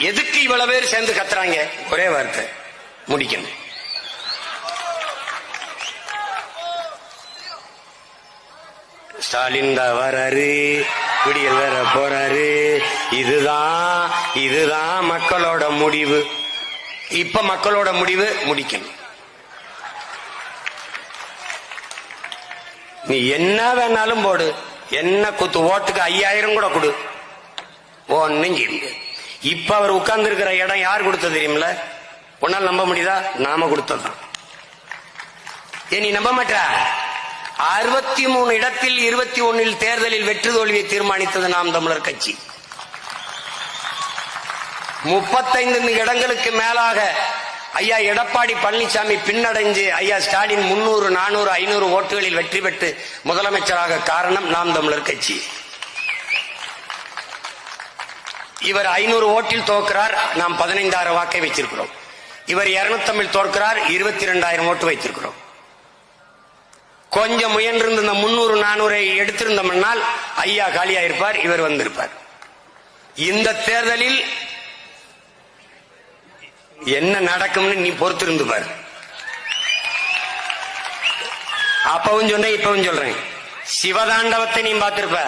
எதுக்கு இவ்வளவு பேர் சேர்ந்து கத்துறாங்க? ஒரே வார்த்தை, முடிக்கணும். ஸ்டாலின் தான் வராரு, விடியல் வேற போறாரு. இதுதான் மக்களோட முடிவு. இப்ப மக்களோட முடிவு முடிக்கணும். நீ என்ன வேணாலும் போடு, என்ன குத்து, ஓட்டுக்கு 5000 கூட கொடு, ஒன்னும் செய்ய. இப்ப அவர் உட்கார்ந்து இருக்கிற இடம் யார் கொடுத்தது தெரியுமில்ல? உன்னால் நம்ப முடியுதா? நாம கொடுத்ததான். ஏன் நீ நம்ப மாட்டா? 63 இடத்தில் 21 தேர்தலில் வெற்றி தோல்வியை தீர்மானித்தது நாம் தமிழர் கட்சி. 35 இடங்களுக்கு மேலாக ஐயா எடப்பாடி பழனிசாமி பின்னடைஞ்சு ஐயா ஸ்டாலின் 300, 400, 500 ஓட்டுகளில் வெற்றி பெற்று முதலமைச்சராக காரணம் நாம் தமிழர் கட்சி. இவர் 500 ஓட்டில் தோற்கிறார், நாம் 15000 வாக்கை வச்சிருக்கிறோம். இவர் 250 தோற்கிறார், 22,000 ஓட்டு வைத்திருக்கிறோம். கொஞ்சம் முயன்றிருந்த இந்த 300, 400 எடுத்திருந்தோம்னால் ஐயா காலியாயிருப்பார், இவர் வந்திருப்பார். இந்த தேர்தலில் என்ன நடக்கும்னு நீ பொறுத்திருந்து பாரு. அப்பவும் சொன்னேன், இப்பவும் சொல்றேன். சிவதாண்டவத்தை நீ பார்த்திருப்ப,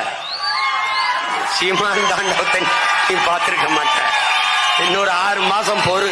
சீமான் தாண்டவத்தை நீ பார்த்திருக்க மாட்ட. இன்னொரு 6 மாசம் பொறு.